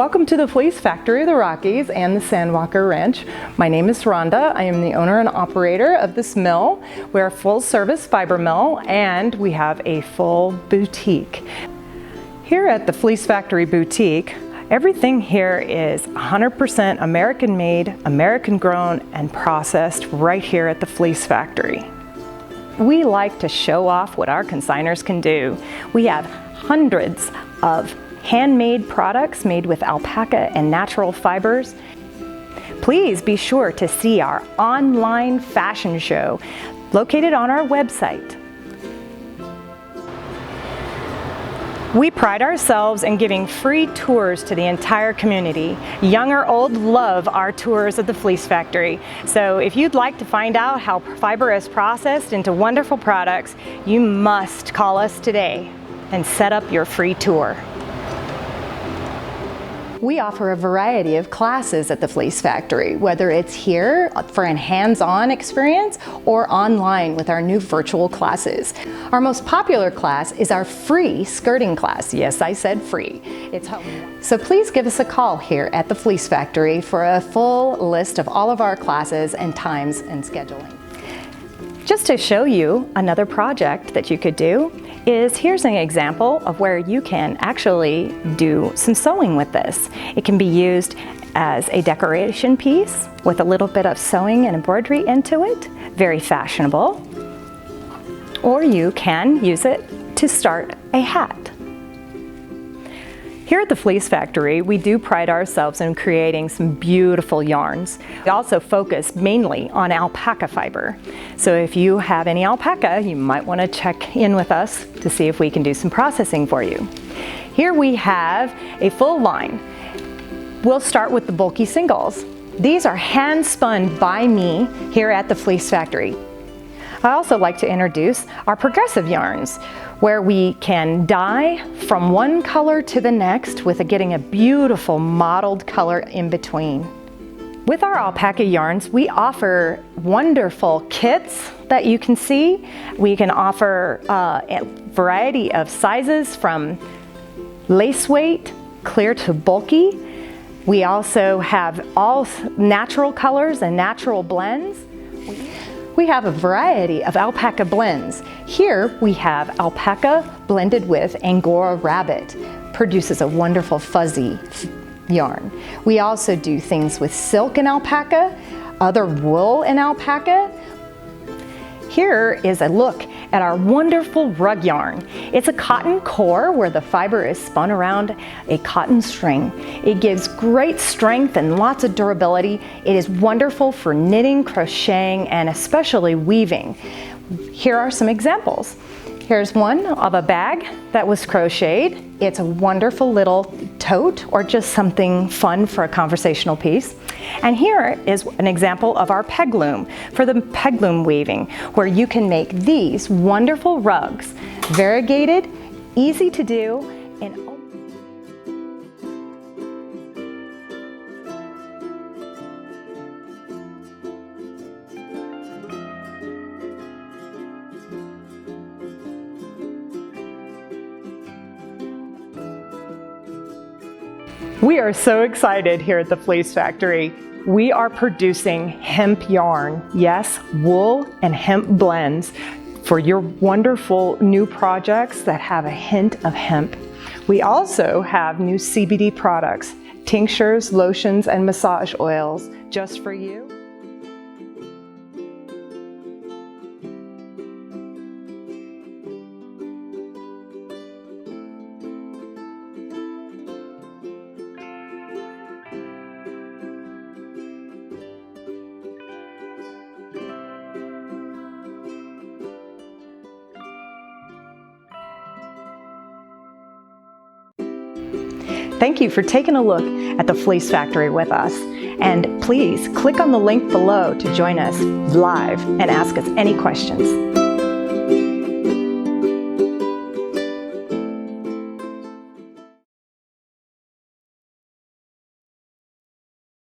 Welcome to the Fleece Factory of the Rockies and the Sandwalker Ranch. My name is Rhonda. I am the owner and operator of this mill. We're a full-service fiber mill and we have a full boutique. Here at the Fleece Factory Boutique, everything here is 100% American made, American grown, and processed right here at the Fleece Factory. We like to show off what our consigners can do. We have hundreds of handmade products made with alpaca and natural fibers. Please be sure to see our online fashion show located on our website. We pride ourselves in giving free tours to the entire community. Young or old love our tours of the Fleece Factory. So if you'd like to find out how fiber is processed into wonderful products, you must call us today and set up your free tour. We offer a variety of classes at the Fleece Factory, whether it's here for a hands-on experience or online with our new virtual classes. Our most popular class is our free skirting class. Yes, I said free. It's home. So please give us a call here at the Fleece Factory for a full list of all of our classes and times and scheduling. Just to show you another project that you could do is here's an example of where you can actually do some sewing with this. It can be used as a decoration piece with a little bit of sewing and embroidery into it, very fashionable. Or you can use it to start a hat. Here at the Fleece Factory, we do pride ourselves in creating some beautiful yarns. We also focus mainly on alpaca fiber. So if you have any alpaca, you might want to check in with us to see if we can do some processing for you. Here we have a full line. We'll start with the bulky singles. These are hand spun by me here at the Fleece Factory. I also like to introduce our progressive yarns, where we can dye from one color to the next with getting a beautiful mottled color in between. With our alpaca yarns, we offer wonderful kits that you can see. We can offer a variety of sizes from lace weight clear to bulky. We also have all natural colors and natural blends. We have a variety of alpaca blends. Here we have alpaca blended with Angora rabbit. Produces a wonderful fuzzy yarn. We also do things with silk and alpaca, other wool and alpaca. Here is a look at our wonderful rug yarn. It's a cotton core where the fiber is spun around a cotton string. It gives great strength and lots of durability. It is wonderful for knitting, crocheting, and especially weaving. Here are some examples. Here's one of a bag that was crocheted. It's a wonderful little tote or just something fun for a conversational piece. And here is an example of our peg loom for the peg loom weaving, where you can make these wonderful rugs, variegated, easy to do, and we are so excited here at the Fleece Factory. We are producing hemp yarn. Yes, wool and hemp blends for your wonderful new projects that have a hint of hemp. We also have new CBD products, tinctures, lotions, and massage oils just for you. Thank you for taking a look at the Fleece Factory with us. And please click on the link below to join us live and ask us any questions.